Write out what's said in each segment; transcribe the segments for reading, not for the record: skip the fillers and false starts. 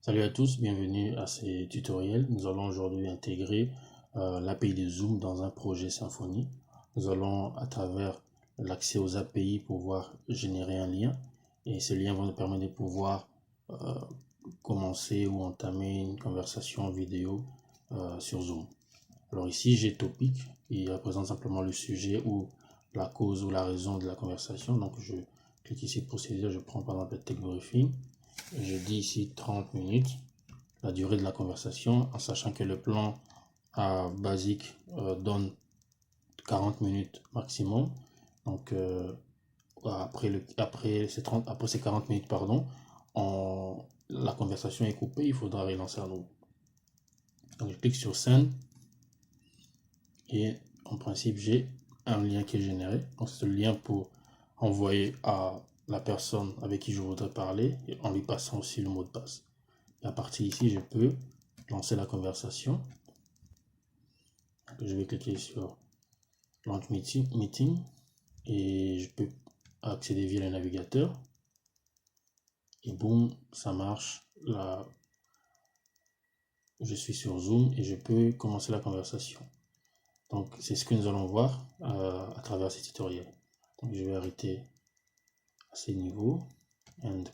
Salut à tous, bienvenue à ces tutoriels. Nous allons aujourd'hui intégrer l'API de Zoom dans un projet Symfony. Nous allons, à travers l'accès aux API, pouvoir générer un lien. Et ce lien va nous permettre de pouvoir commencer ou entamer une conversation vidéo sur Zoom. Alors ici, j'ai Topic qui représente simplement le sujet ou la cause ou la raison de la conversation. Donc je clique ici procédure, je prends par exemple le tech briefing. Je dis ici 30 minutes, la durée de la conversation, en sachant que le plan basique donne 40 minutes maximum. Donc après ces 40 minutes, pardon, la conversation est coupée, il faudra relancer à nouveau. Donc je clique sur Send et en principe j'ai un lien qui est généré. Donc c'est le lien pour envoyer à la personne avec qui je voudrais parler et en lui passant aussi le mot de passe. Et à partir d'ici, je peux lancer la conversation. Donc, je vais cliquer sur Launch Meeting et je peux accéder via le navigateur. Et boum, ça marche. Là, je suis sur Zoom et je peux commencer la conversation. Donc, c'est ce que nous allons voir à travers ces tutoriels. Donc, je vais arrêter à ces niveaux. End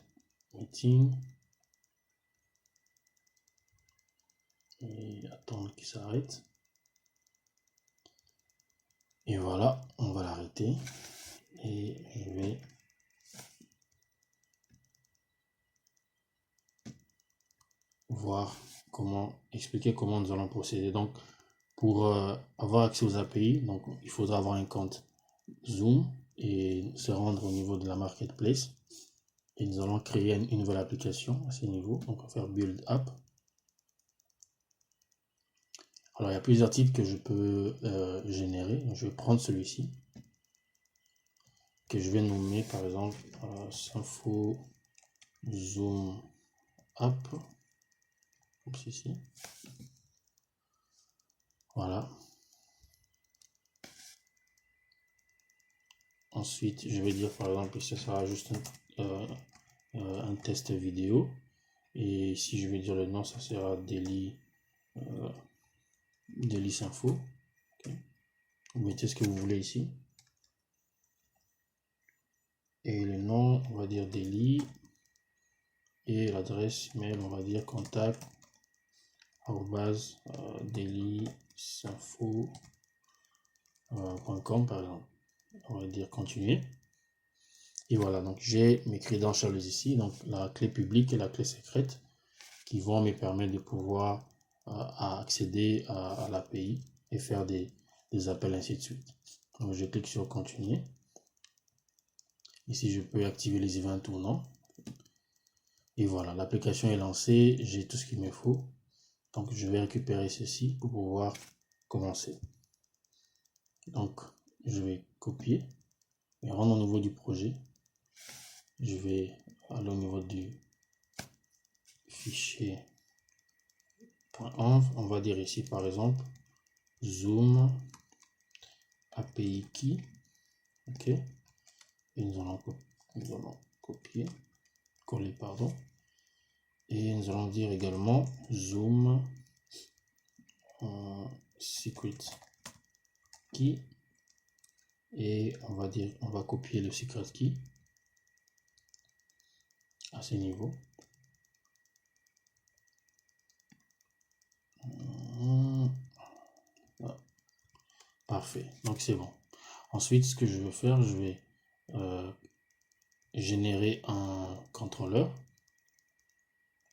Meeting. Et attendre qu'il s'arrête. Et voilà, on va l'arrêter. Et je vais voir expliquer comment nous allons procéder. Donc, pour avoir accès aux API, donc, il faudra avoir un compte Zoom et se rendre au niveau de la marketplace. Et nous allons créer une nouvelle application à ce niveau. Donc, on va faire Build App. Alors, il y a plusieurs types que je peux générer. Donc, je vais prendre celui-ci que je vais nommer par exemple Sympho Zoom App. Comme ceci. Voilà. Ensuite, je vais dire par exemple que ce sera juste un test vidéo. Et si je vais dire le nom, ça sera Daily Sympho. Okay. Vous mettez ce que vous voulez ici. Et le nom, on va dire Daily. Et l'adresse mail, on va dire contact @dailysympho.com par exemple. On va dire continuer. Et voilà, donc j'ai mes credentials ici, donc la clé publique et la clé secrète qui vont me permettre de pouvoir accéder à l'API et faire des appels ainsi de suite. Donc je clique sur continuer. Ici je peux activer les events ou non. Et voilà, l'application est lancée, j'ai tout ce qu'il me faut. Donc je vais récupérer ceci pour pouvoir commencer. Donc je vais copier et rendre au niveau du projet. Je vais aller au niveau du fichier .env. On va dire ici par exemple Zoom API key. Ok. Et nous allons copier, coller, pardon. Et nous allons dire également Zoom secret key. Et on va copier le secret key à ce niveau. Voilà. Parfait, donc c'est bon. Ensuite, ce que je vais faire, je vais générer un contrôleur.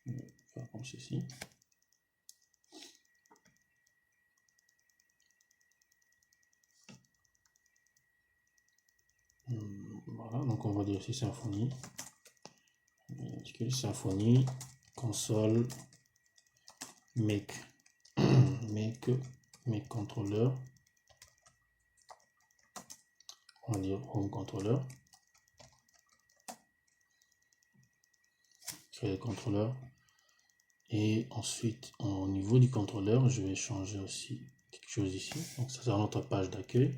Je vais faire comme ceci. Voilà, donc on va dire ici Symfony. Symfony console make controller. On va dire home controller. Créer le contrôleur. Et ensuite, au niveau du contrôleur, je vais changer aussi quelque chose ici. Donc ça sera notre page d'accueil.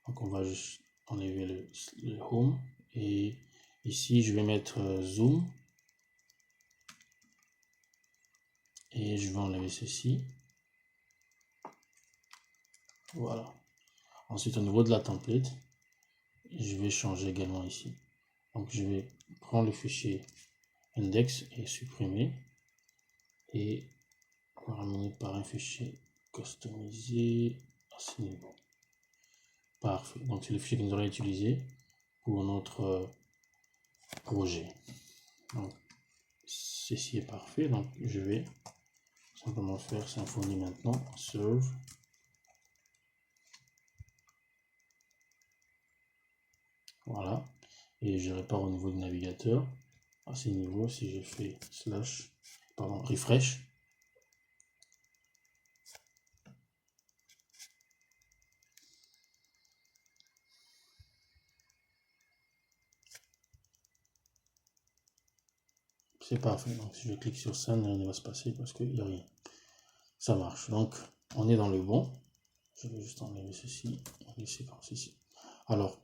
Donc on va juste enlever le home. Et ici, je vais mettre zoom. et je vais enlever ceci. Voilà. Ensuite, au niveau de la template, je vais changer également ici. Donc, je vais prendre le fichier index et supprimer et ramener par un fichier customisé à ce niveau. Parfait. Donc, c'est le fichier que nous allons utiliser pour notre projet. Donc, ceci est parfait. Donc, je vais simplement faire Symfony maintenant, serve. Voilà. Et je répare au niveau du navigateur. À ce niveau, si je fais refresh, c'est parfait. Donc, si je clique sur ça, rien ne va se passer parce qu'il n'y a rien. Ça marche. Donc, on est dans le bon. Je vais juste enlever ceci et laisser comme ceci. Alors,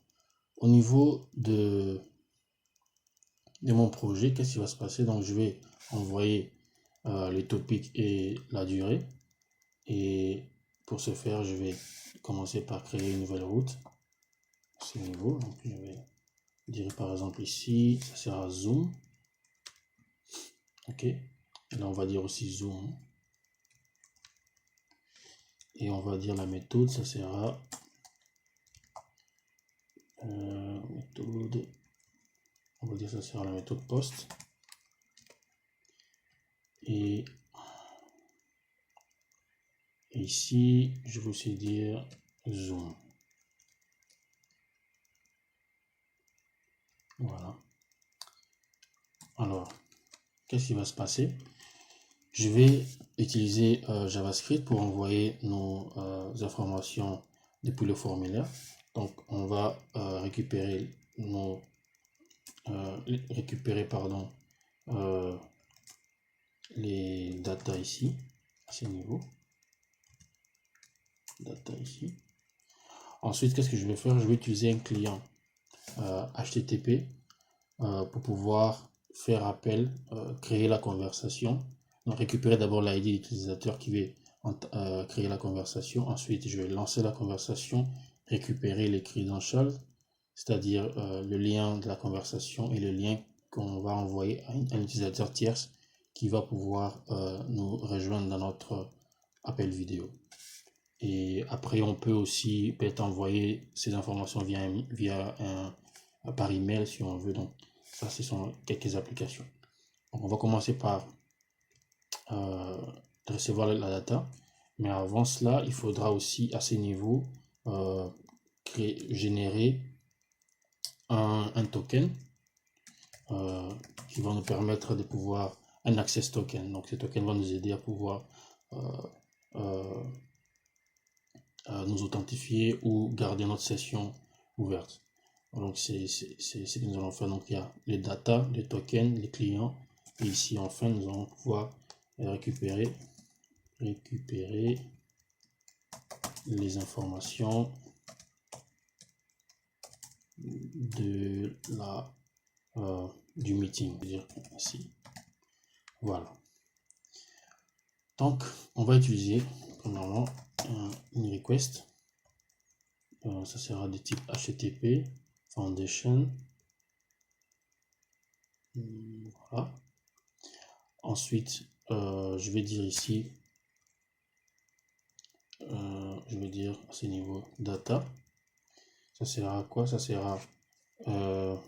au niveau de mon projet, qu'est-ce qui va se passer? Donc, je vais envoyer les topics et la durée. Et pour ce faire, je vais commencer par créer une nouvelle route à ce niveau. Donc, je vais dire par exemple ici, ça sera zoom. Ok. Et là, on va dire aussi zoom. Et on va dire la méthode, ça sera méthode. On va dire ça sera la méthode post. Et ici, je vais aussi dire zoom. Voilà. Alors, qu'est-ce qui va se passer? Je vais utiliser JavaScript pour envoyer nos informations depuis le formulaire. Donc, on va récupérer les data ici, à ce niveau. Data ici. Ensuite, qu'est-ce que je vais faire? Je vais utiliser un client HTTP pour pouvoir faire appel, créer la conversation. Donc, récupérer d'abord l'ID de l'utilisateur qui veut créer la conversation. Ensuite, je vais lancer la conversation, récupérer les credentials, c'est-à-dire le lien de la conversation et le lien qu'on va envoyer à un utilisateur tierce qui va pouvoir nous rejoindre dans notre appel vidéo. Et après, on peut aussi peut-être envoyer ces informations par email si on veut. Donc, ça, ce sont quelques applications. Donc, on va commencer par recevoir la data. Mais avant cela, il faudra aussi à ce niveau générer un token qui va nous permettre de pouvoir un access token. Donc, ce token va nous aider à pouvoir nous authentifier ou garder notre session ouverte. Donc, c'est ce que nous allons faire. Donc, il y a les data, les tokens, les clients. Et ici, enfin, nous allons pouvoir récupérer les informations de du meeting. Dire ici. Voilà. Donc, on va utiliser premièrement une request. Ça sera de type HTTP Foundation. Voilà. Ensuite, je vais dire ici, je vais dire à ce niveau data. Ça sera quoi? Ça sera, on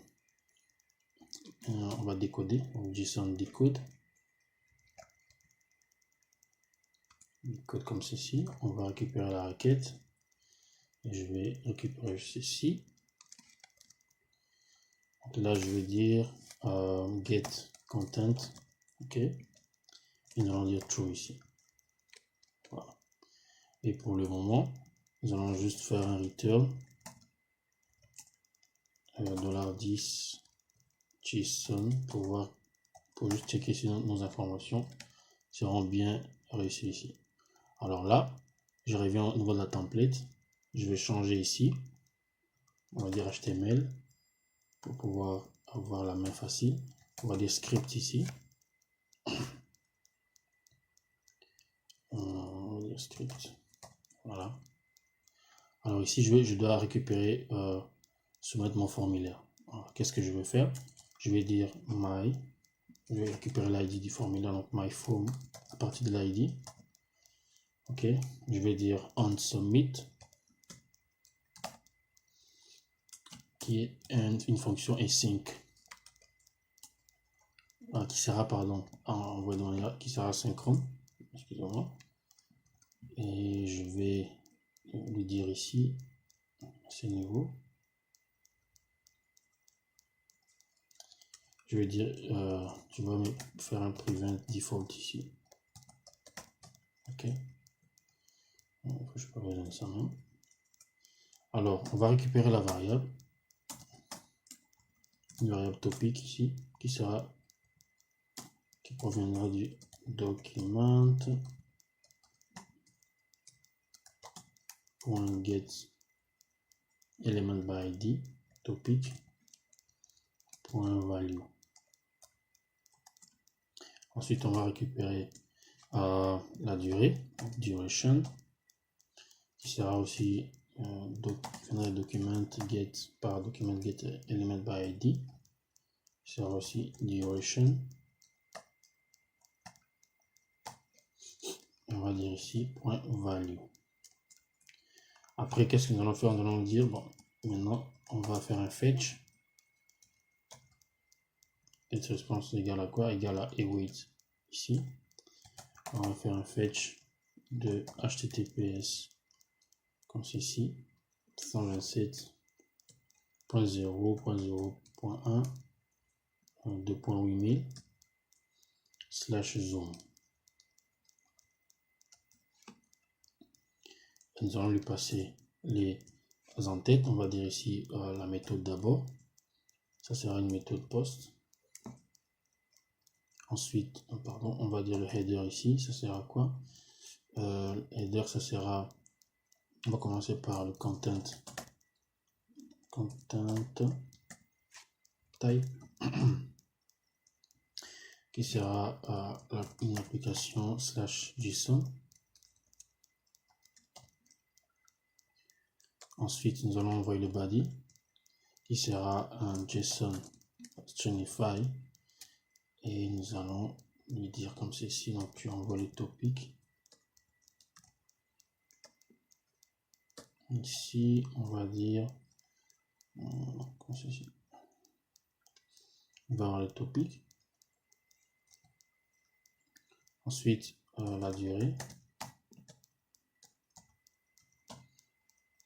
va décoder, donc JSON decode. Code comme ceci. On va récupérer la requête. Et je vais récupérer ceci. Donc là, je vais dire get content. OK. Et nous allons dire true ici. Voilà. Et pour le moment, nous allons juste faire un return $10 JSON pour juste checker si nos informations seront bien réussies ici. Alors là, je reviens au niveau de la template. Je vais changer ici. On va dire HTML pour pouvoir avoir la main facile. On va dire script ici. script. Voilà. Alors ici, je dois récupérer, soumettre mon formulaire. Qu'est-ce que je vais faire? Je vais dire je vais récupérer l'ID du formulaire, donc my form à partir de l'ID. Ok, je vais dire on submit, qui est une fonction async, qui sera, pardon, qui sera synchrone, excusez-moi. Et je vais lui dire ici, à ce niveau, je vais dire, je vais faire un prevent default ici. Ok, je peux pas besoin de ça même. Alors, on va récupérer la variable, une variable topic ici, qui proviendra du document .get element by id topic .value. Ensuite, on va récupérer la durée, duration, qui sera aussi document get par document get element by id, qui sera aussi duration. On va dire ici .value. Après, qu'est-ce que nous allons faire? Nous allons dire, bon, maintenant, on va faire un fetch. Get response égale à quoi? Égale à await ici. On va faire un fetch de https comme ceci, 127.0.0.1 2.8000 /zoom. Nous allons lui passer les en-têtes. On va dire ici la méthode d'abord. Ça sera une méthode post. Ensuite, pardon, on va dire le header ici. Ça sera quoi? Header, ça sera, on va commencer par le content type qui sera une application /JSON. Ensuite, nous allons envoyer le body qui sera un JSON stringify et nous allons lui dire comme ceci. Donc, tu envoies le topic. Ici, on va dire comme ceci. On va avoir le topic. Ensuite, la durée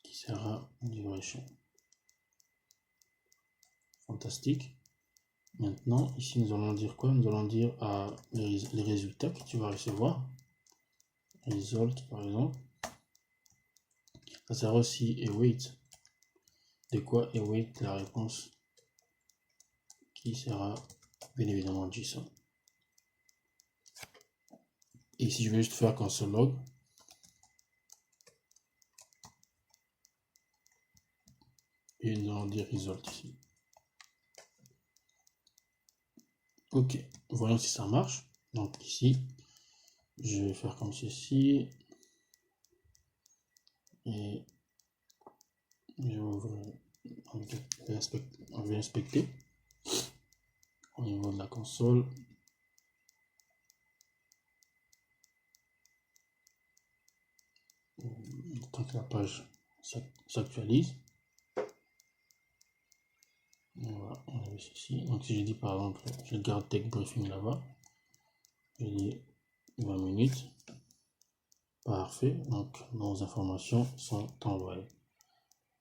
qui sera duration. Fantastique. Maintenant, ici, nous allons dire quoi? Nous allons dire les résultats que tu vas recevoir. Result, par exemple. Ça sera aussi await. De quoi await la réponse qui sera bien évidemment JSON. Et si je veux juste faire console log, et nous allons dire result ici. Ok, voyons si ça marche. Donc ici, je vais faire comme ceci. Et on va inspecter au niveau de la console. Tant que la page s'actualise. Voilà, on a vu ceci. Donc si je dis par exemple, je garde tech briefing là-bas, je dis 20 minutes. Parfait, donc nos informations sont envoyées.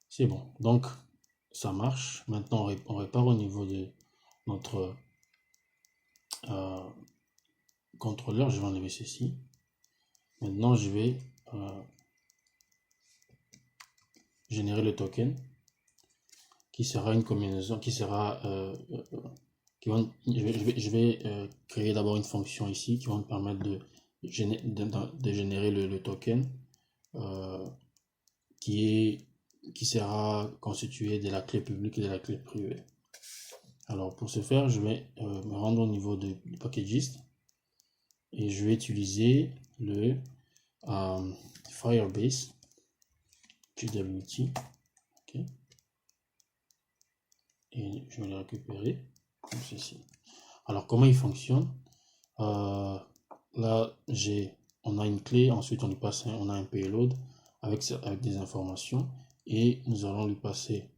C'est bon, donc ça marche. Maintenant on répare au niveau de notre contrôleur. Je vais enlever ceci. Maintenant je vais générer le token qui sera une combinaison, qui sera je vais créer d'abord une fonction ici qui va me permettre de générer le token qui sera constitué de la clé publique et de la clé privée. Alors pour ce faire, je vais me rendre au niveau du packagist et je vais utiliser le Firebase JWT, ok, et je vais le récupérer comme ceci. Alors comment il fonctionne? Là on a une clé, ensuite on lui passe on a un payload avec des informations et nous allons lui passer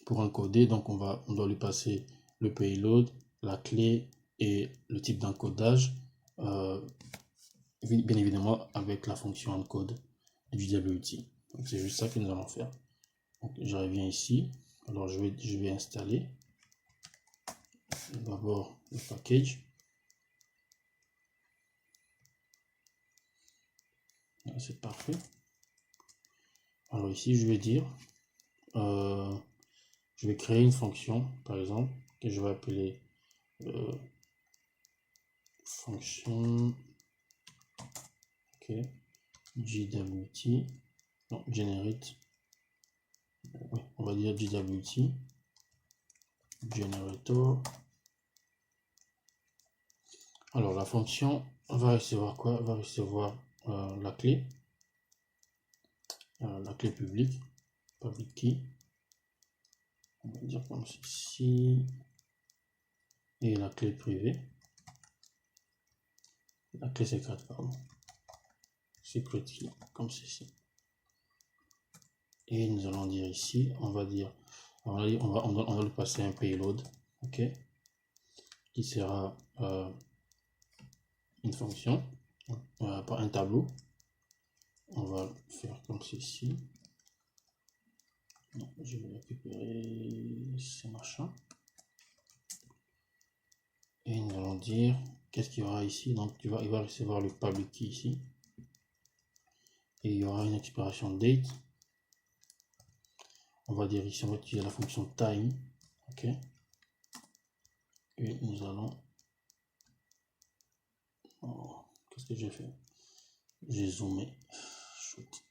pour encoder, donc on doit lui passer le payload, la clé et le type d'encodage, bien évidemment avec la fonction encode du JWT. Donc c'est juste ça que nous allons faire. Donc je reviens ici. Alors je vais installer d'abord le package. C'est parfait. Alors ici je vais dire je vais créer une fonction par exemple que je vais appeler fonction ok JWT, non, generate, oui, on va dire JWT generator. Alors la fonction va recevoir quoi? Va recevoir la clé publique, public key, on va dire comme ceci, et la clé privée, la clé secrète, pardon, secret key, comme ceci. Et nous allons dire ici, on va lui passer un payload, ok, qui sera une fonction, par un tableau. On va faire comme ceci. Non, je vais récupérer ces machins. Et nous allons dire, qu'est-ce qu'il y aura ici? Donc il va recevoir le public key ici. Et il y aura une expiration date. On va dire ici, on va utiliser la fonction time. Ok. Et nous allons... Oh, qu'est-ce que j'ai fait? J'ai zoomé. Shoot.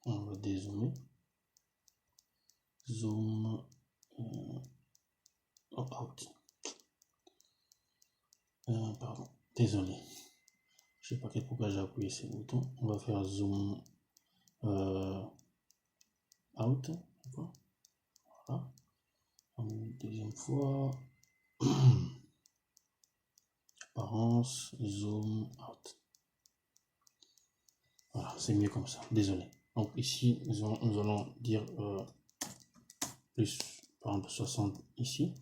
On va dézoomer. Zoom. Out. Pardon. Désolé. Je sais pas pourquoi j'ai appuyé ces boutons. On va faire zoom out. Voilà. Une deuxième fois. Apparence, zoom out. Voilà, c'est mieux comme ça. Désolé. Donc ici, nous allons dire plus, par exemple, 60 ici.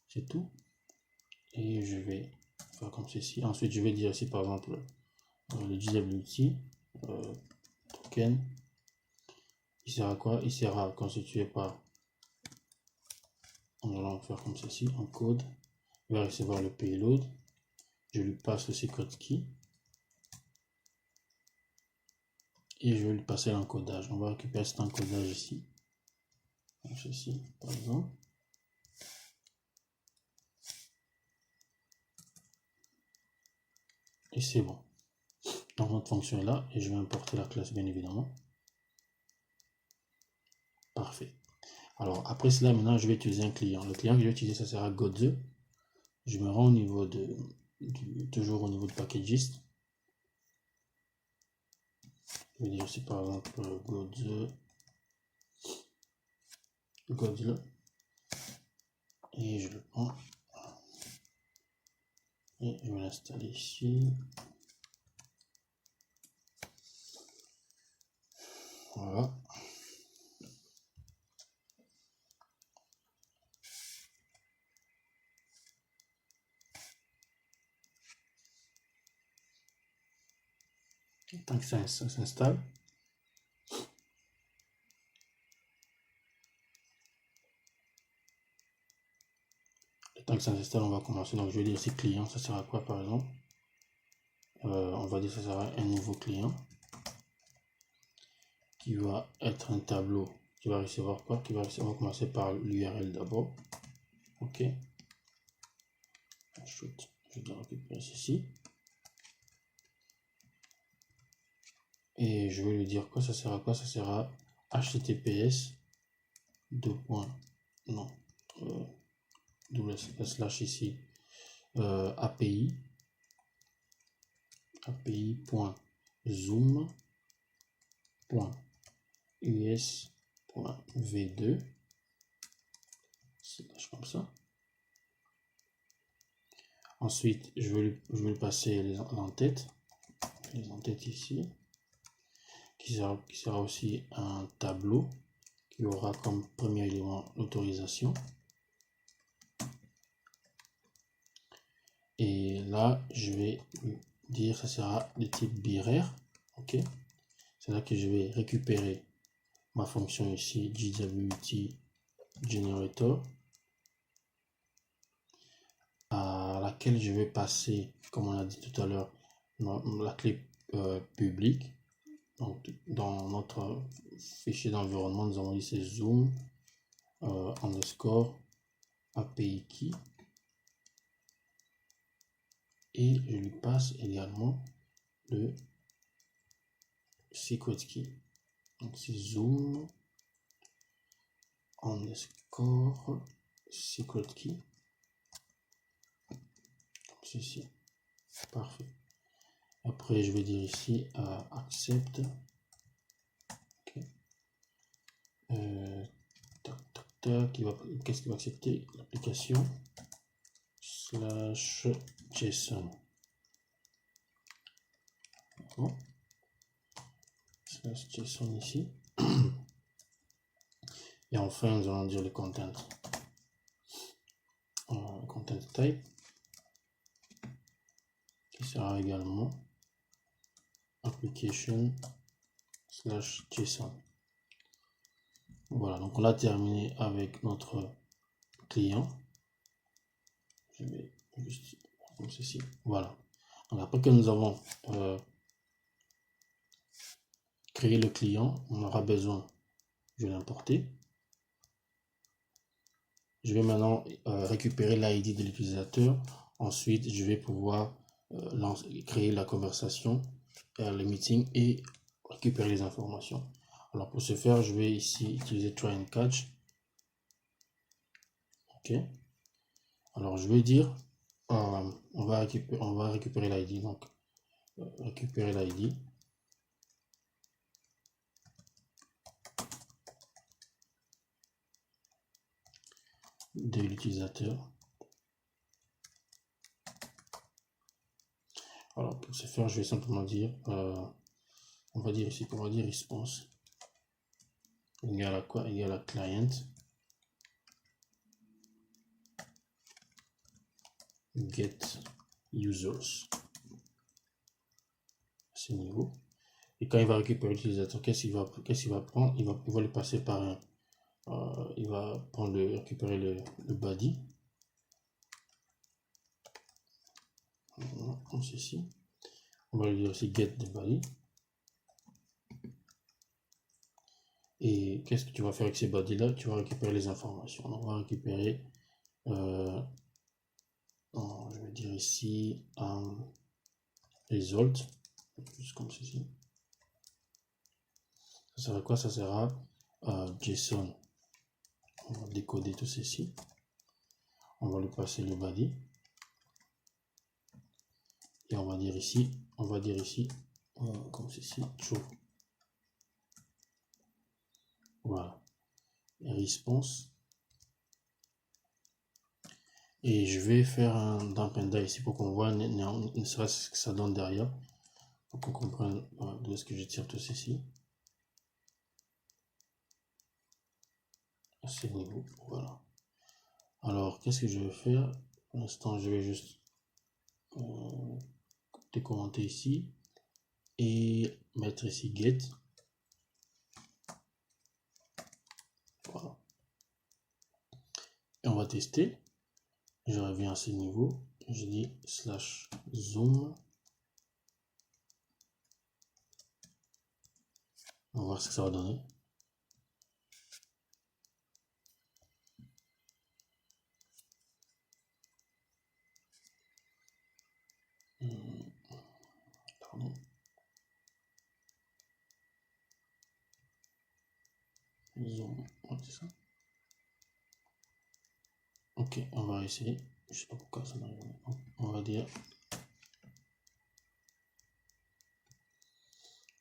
C'est tout. Et je vais faire comme ceci. Ensuite, je vais dire ici, par exemple, le JWT token. Il sera quoi? Il sera constitué par... Nous allons faire comme ceci, en code. Il va recevoir le payload. Je lui passe le secret key. Et je vais lui passer l'encodage. On va récupérer cet encodage ici. Comme ceci, par exemple. Et c'est bon. Donc notre fonction est là. Et je vais importer la classe, bien évidemment. Parfait. Alors après cela, maintenant, je vais utiliser un client. Le client que je vais utiliser, ça sera Godze. Je me rends au niveau toujours au niveau de packagist. Je vais dire aussi par exemple Godze. Et je le prends. Et je vais l'installer ici. Voilà. Tant que ça s'installe. Tant que ça s'installe, on va commencer. Donc je vais dire ici client, ça sera quoi par exemple? On va dire que ça sera un nouveau client qui va être un tableau qui va recevoir quoi? On va commencer par l'URL d'abord. Ok. Shoot. Je dois récupérer ceci. Et je vais lui dire quoi? Ça sera quoi? Ça sera https non slash ici api.zoom.us.v2 comme ça. Ensuite, je vais lui passer les en-têtes ici, qui sera aussi un tableau qui aura comme premier élément l'autorisation. Et là, je vais lui dire ça sera de type binaire. Ok, c'est là que je vais récupérer ma fonction ici, JWT Generator, à laquelle je vais passer, comme on a dit tout à l'heure, la clé publique. Donc, dans notre fichier d'environnement, nous avons dit c'est zoom underscore API key. Et je lui passe également le secret key. Donc c'est zoom underscore secret key. Comme ceci. Parfait. Après, je vais dire ici accept. Okay. Qu'est-ce qu'il va accepter? L'application /JSON. Bon. /JSON ici. Et enfin, nous allons dire le content. Content type qui sera également application/JSON. Voilà, donc on a terminé avec notre client. Je vais juste comme ceci. Voilà. Donc après que nous avons créé le client, on aura besoin, je vais l'importer. Je vais maintenant récupérer l'ID de l'utilisateur. Ensuite, je vais pouvoir créer la conversation, le meeting et récupérer les informations. Alors pour ce faire, je vais ici utiliser try and catch. Ok. Alors je vais dire, on va récupérer l'ID. Donc récupérer l'ID. De l'utilisateur. Alors pour ce faire, je vais simplement dire, on va dire ici, on va dire response égale à quoi? Égale à client get users à ce niveau. Et quand il va récupérer l'utilisateur, qu'est-ce qu'il va prendre? Il va le passer par un, il va prendre récupérer le body. Comme ceci. On va lui dire aussi get the body. Et qu'est-ce que tu vas faire avec ces bodies là? Tu vas récupérer les informations. On va récupérer, je vais dire ici result, juste comme ceci. Ça sera quoi? Ça sera JSON. On va décoder tout ceci. On va lui passer le body. Et on va dire ici, comme ceci, true. Voilà. Et response. Et je vais faire un dump ici pour qu'on voit ne serait-ce que ça donne derrière. Pour qu'on comprenne de ce que je tire tout ceci. À ce niveau. Voilà. Alors, qu'est-ce que je vais faire? Pour l'instant, je vais juste décommenter ici et mettre ici get. Voilà. Et on va tester. Je reviens à ce niveau. Je dis /zoom. On va voir ce que ça va donner. Pardon. Zoom. Ouais, c'est ça. Ok, on va essayer. Je sais pas pourquoi ça n'arrive pas. On va dire.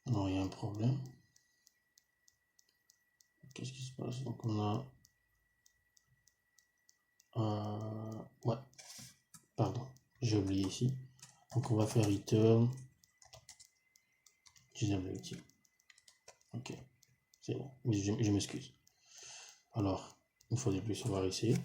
Non, il y a un problème. Qu'est-ce qui se passe? Donc on a. Ouais, pardon, j'ai oublié ici. Donc on va faire return disability. Ok, c'est bon. Mais je m'excuse. Alors, une fois de plus, on va essayer.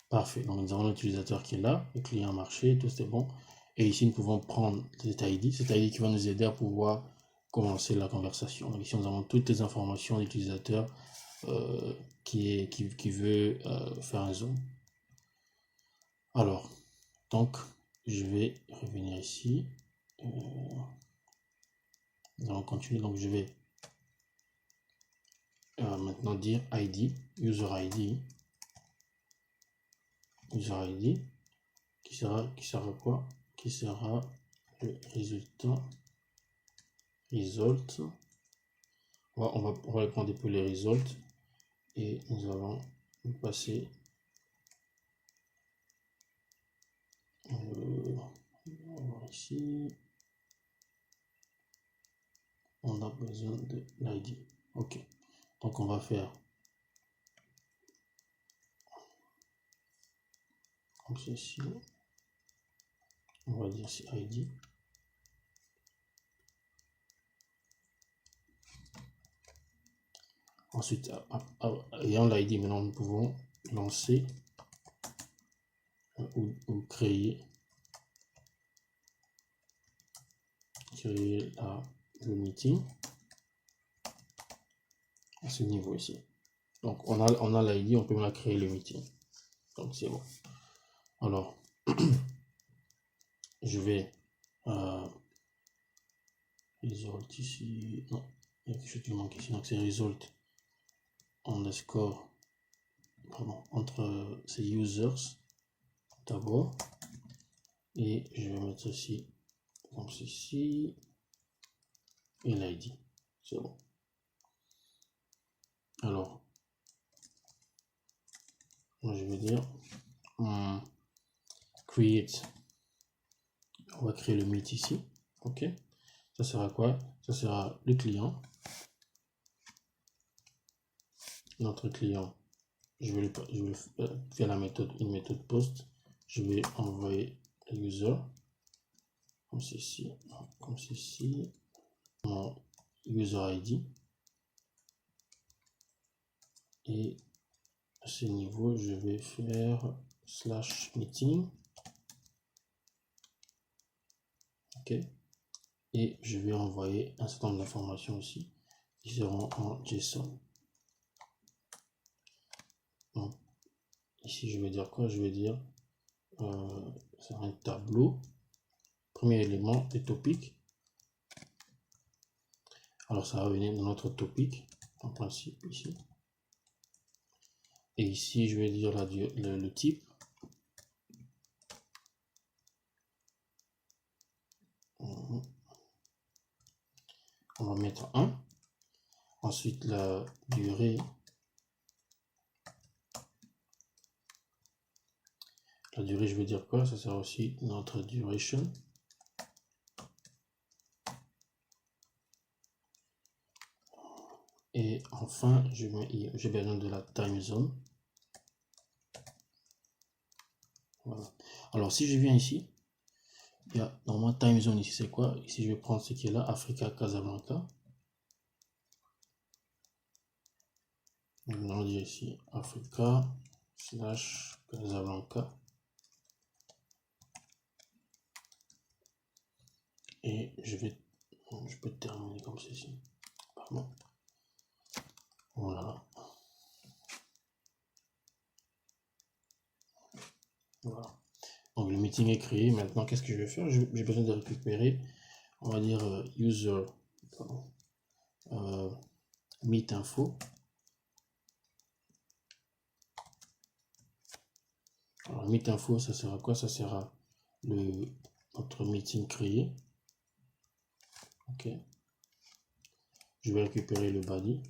Parfait. Donc nous avons l'utilisateur qui est là, le client marché, tout c'est bon. Et ici, nous pouvons prendre cet ID qui va nous aider à pouvoir commencer la conversation. Donc ici, nous avons toutes les informations d'utilisateur qui veut faire un zoom. Alors, donc, je vais revenir ici. Nous allons continuer. Donc, je vais maintenant dire ID, user ID, qui sera quoi? Qui sera le résultat. Result. On va les prendre pour les results et nous allons passer ici. On a besoin de l'ID. Ok. Donc on va faire comme ceci. On va dire c'est ID. Ensuite, ayant l'ID, maintenant nous pouvons lancer ou créer le meeting à ce niveau ici. Donc on a l'ID, on peut maintenant créer le meeting. Donc c'est bon. Alors, je vais result ici. Non, il y a quelque chose qui manque ici. Donc c'est result underscore, pardon, entre ces users d'abord. Et je vais mettre ceci comme ceci. Et l'ID. C'est bon. Alors, moi je vais dire create. On va créer le meet ici. Ok. Ça sera quoi? Ça sera le client. Notre client. Je vais faire une méthode post. Je vais envoyer le user comme ceci, mon user ID. Et à ce niveau, je vais faire /meeting. Ok. Et je vais envoyer un certain nombre d'informations aussi qui seront en JSON. Donc, ici, je vais dire quoi? Je vais dire c'est un tableau. Premier élément est topic. Alors, ça va venir dans notre topic, en principe, ici. Et ici, je vais dire le type. On va mettre 1. Ensuite, la durée. La durée, je vais dire quoi? Ça sera aussi notre duration. Et enfin, j'ai besoin de la time zone. Voilà. Alors, si je viens ici, il y a normalement time zone ici, c'est quoi? Ici, je vais prendre ce qui est là, Africa Casablanca. On va dire ici Africa / Casablanca. Et je peux terminer comme ceci. Pardon. Voilà. Voilà. Donc le meeting est créé. Maintenant, qu'est-ce que je vais faire? J'ai besoin de récupérer, on va dire user meet info. Alors meet info, ça sera quoi? Ça sera notre meeting créé. Ok. Je vais récupérer le body.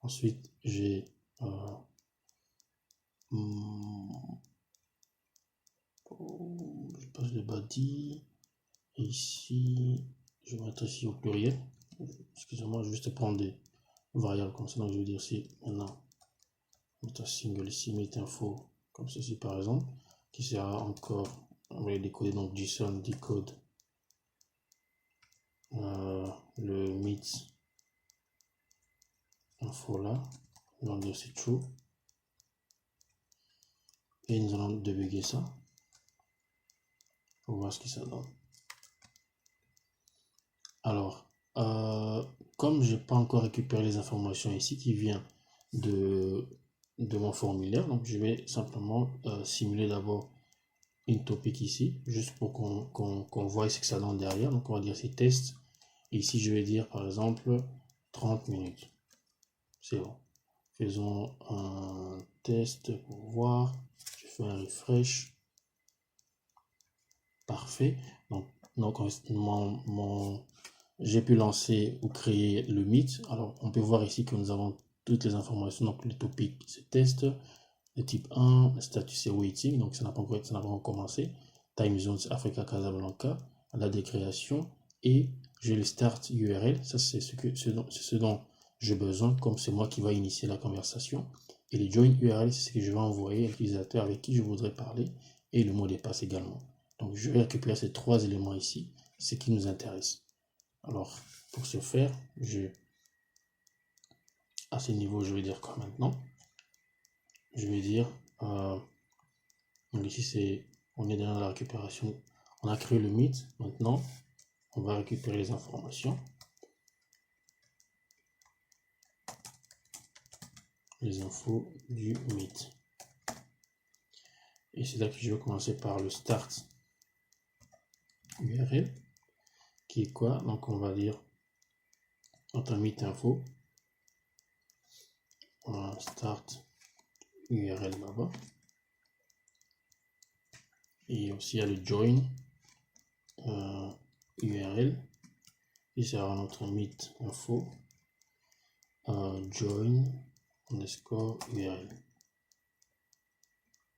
Ensuite, j'ai je passe le body. Et ici, je vais mettre ici au pluriel. Excusez-moi, je vais juste prendre des variables comme ça. Donc, je vais dire ici, maintenant, mettre single ici, mettre info, comme ceci par exemple, qui sera encore, on va décoder donc JSON, decode le meet info là. On va dire c'est true. Et nous allons débugger ça pour voir ce que ça donne. Alors, comme j'ai pas encore récupéré les informations ici qui vient de mon formulaire, donc je vais simplement simuler d'abord une topic ici, juste pour qu'on voit ce que ça donne derrière. Donc on va dire c'est test. Et ici je vais dire par exemple 30 minutes. C'est bon. Faisons un test pour voir. Je fais un refresh. Parfait. Donc j'ai pu lancer ou créer le Meet. Alors, on peut voir ici que nous avons toutes les informations. Donc, le topic, c'est test. Le type 1, le statut, c'est waiting. Donc, ça n'a pas encore commencé. Time zone, c'est Africa Casablanca. La décréation. Et j'ai le start URL. Ça, c'est ce dont j'ai besoin, comme c'est moi qui va initier la conversation. Et le join URL, c'est ce que je vais envoyer à l'utilisateur avec qui je voudrais parler. Et le mot de passe également. Donc, je vais récupérer ces trois éléments ici, ce qui nous intéresse. Alors, pour ce faire, à ce niveau, je vais dire quoi maintenant? Je vais dire, donc ici, on est dans la récupération. On a créé le Meet. Maintenant, on va récupérer les informations. Les infos du Meet. Et c'est là que je vais commencer par le start URL, qui est quoi? Donc, on va dire notre Meet info. Start URL là-bas. Et aussi, il y a le join URL. Et sera notre Meet info. Join underscore URL.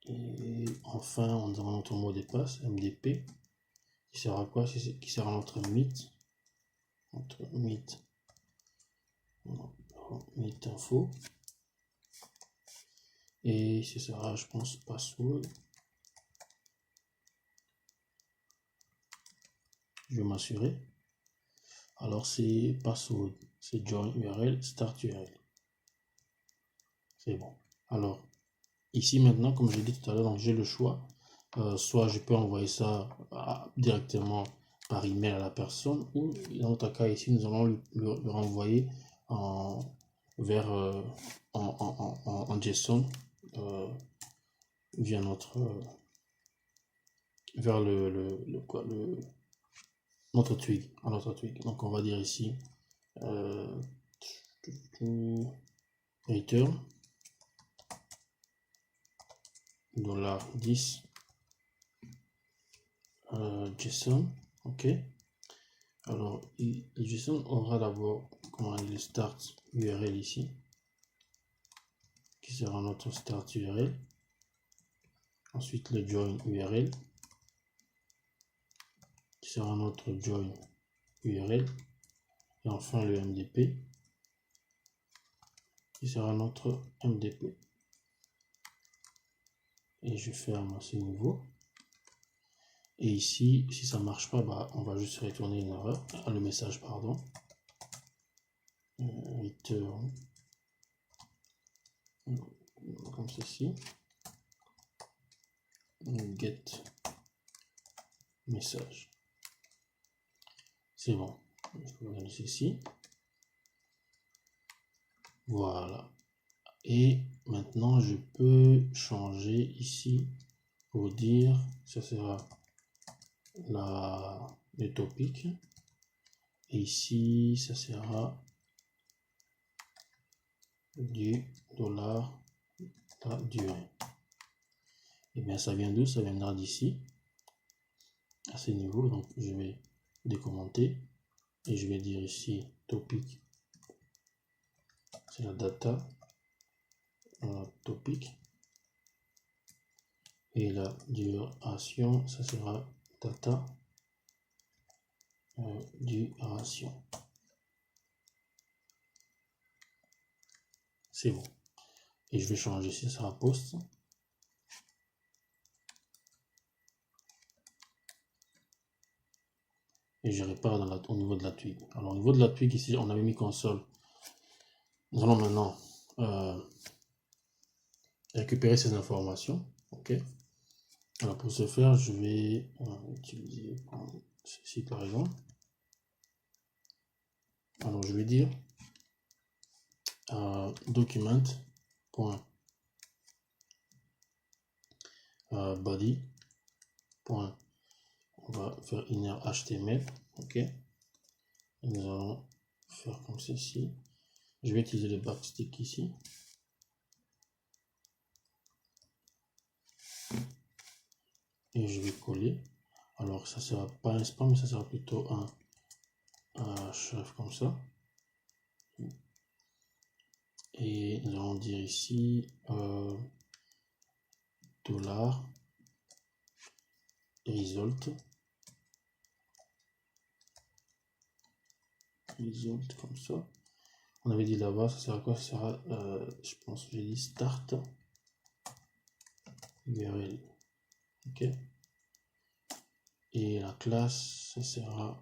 Et enfin, on aura notre mot de passe, MDP, qui sera quoi? Qui sera notre Meet. Notre Meet info. Et ce sera, je pense, password. Je vais m'assurer. Alors, c'est password, c'est join URL, start URL. C'est bon. Alors, ici maintenant, comme je l'ai dit tout à l'heure, donc j'ai le choix. Soit je peux envoyer ça directement par email à la personne, ou dans notre cas ici, nous allons le renvoyer vers en JSON via notre vers notre twig, Donc on va dire ici return $10 JSON. Ok. Alors le JSON aura d'abord le start URL ici, qui sera notre start URL. Ensuite le join URL, qui sera notre join URL. Et enfin le MDP, qui sera notre MDP. Et je ferme à ce niveau. Et ici, si ça ne marche pas, bah, on va juste retourner une erreur, le message, pardon. Return, comme ceci. Get message. C'est bon. Je vais regarder ceci. Voilà. Et maintenant, je peux changer ici pour dire, ça sera le topic. Et ici, ça sera du dollar la durée. Et bien, ça vient d'où? Ça viendra d'ici, à ce niveau. Donc, je vais décommenter et je vais dire ici topic. c'est la data topic. Et la duration, ça sera data duration. C'est bon. Et je vais changer ici, ça sera post. Et je répare au niveau de la twig. Alors au niveau de la twig, ici, on avait mis console. Nous allons maintenant récupérer ces informations. OK. Alors pour ce faire, je vais utiliser ceci par exemple. Alors je vais dire document.body. On va faire inner HTML. OK. Et nous allons faire comme ceci. Je vais utiliser le backstick ici. Et je vais coller. Alors ça sera pas un spam, mais ça sera plutôt un chef comme ça. Et nous allons dire ici $result comme ça. On avait dit là-bas, ça sera quoi? Ça sera, je pense que j'ai dit start URL. OK. Et la classe, ça sera,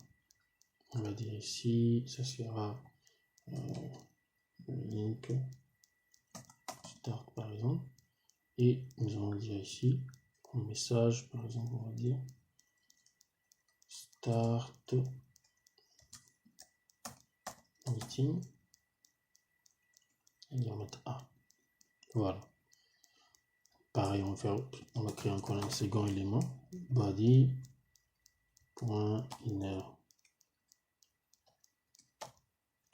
on va dire ici, ça sera link start par exemple. Et nous allons dire ici, en message par exemple, on va dire start meeting. Et on va mettre A. Voilà. Pareil, on va créer encore un second élément. Body.inner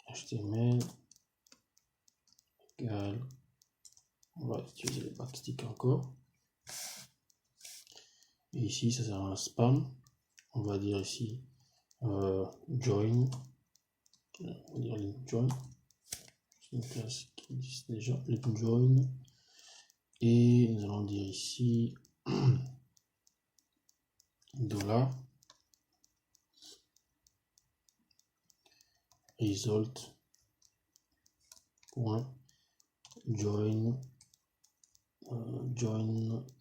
HTML égale. On va utiliser le backstick encore. Et ici, ça sera un spam. On va dire ici join. On va dire link join. C'est une classe qui existe déjà. Link join. Et nous allons dire ici $result join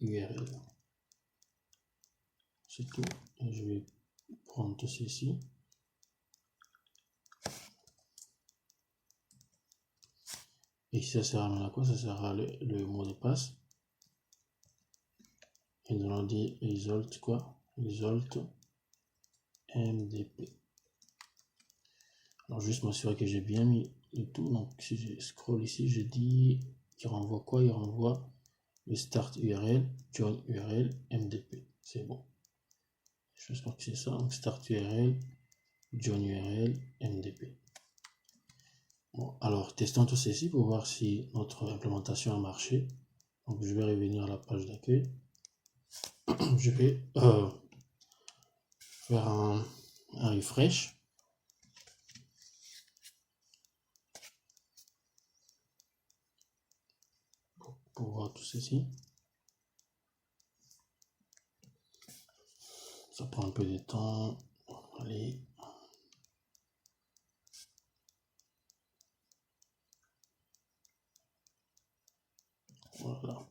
URL. C'est tout. Et je vais prendre tout ceci. Et ça sert à quoi? Ça sera le mot de passe. Et nous allons dire result quoi? Result MDP. Alors juste m'assurer que j'ai bien mis le tout. Donc si je scroll ici, je dis qu'il renvoie quoi? Il renvoie le start URL, join URL, MDP. C'est bon. J'espère que c'est ça. Donc start URL, join URL, MDP. Bon, alors testons tout ceci pour voir si notre implémentation a marché. Donc je vais revenir à la page d'accueil. Je vais faire un refresh. Pour voir tout ceci. Ça prend un peu de temps. Allez. Voilà.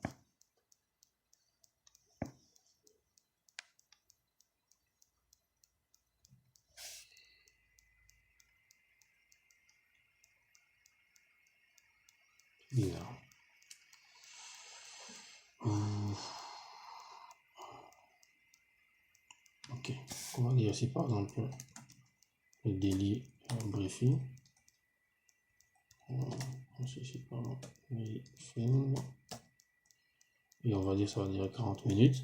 Bien. Ok. On va dire aussi par exemple le daily briefing. Ceci par briefing. Et on va dire ça va durer 40 minutes.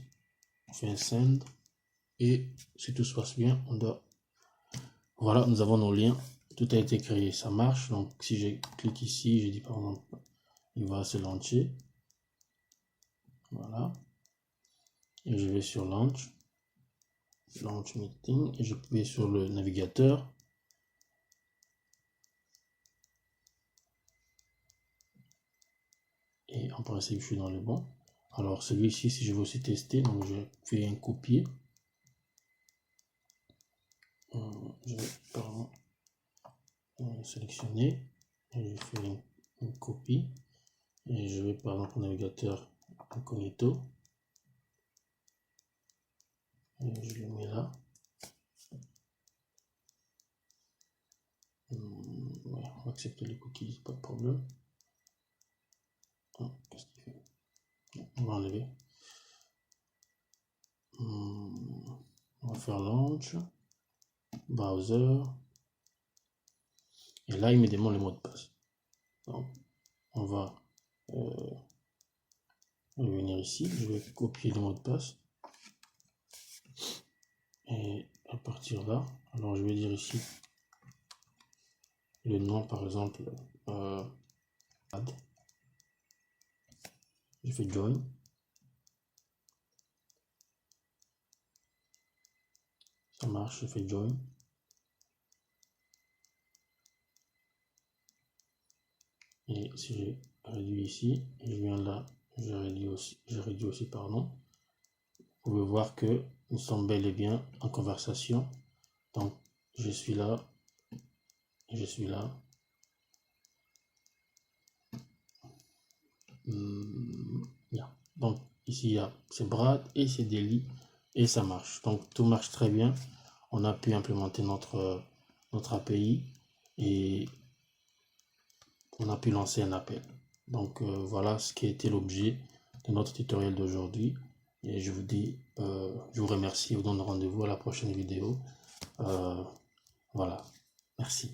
On fait un send. Et si tout se passe bien, on doit. Voilà, nous avons nos liens. Tout a été créé, ça marche. Donc si je clique ici, je dis par exemple, il va se lancer. Voilà. Et je vais sur launch meeting et je vais sur le navigateur. en principe, je suis dans le bon. Alors, celui-ci, si je veux aussi tester, donc je fais un copier. Je vais, pardon, sélectionner. Et je fais une copie. Et je vais, par exemple, au navigateur incognito. Et je le mets là. Ouais, on va accepter les cookies, pas de problème. Qu'est-ce qu'il fait? On va enlever. On va faire launch, browser. Et là, il me demande le mot de passe. Donc, on va revenir ici. Je vais copier le mot de passe. Et à partir là, alors je vais dire ici le nom, par exemple, add. Je fais join. Ça marche, je fais join. Et si je réduis ici, je viens là, je réduis aussi, pardon. Vous pouvez voir que nous sommes bel et bien en conversation. Donc, je suis là, et je suis là. Donc, ici, c'est Brad et c'est Daily et ça marche. Donc, tout marche très bien. On a pu implémenter notre API et on a pu lancer un appel. Donc, voilà ce qui a été l'objet de notre tutoriel d'aujourd'hui. Et je vous dis, je vous remercie et vous donne rendez-vous à la prochaine vidéo. Voilà, merci.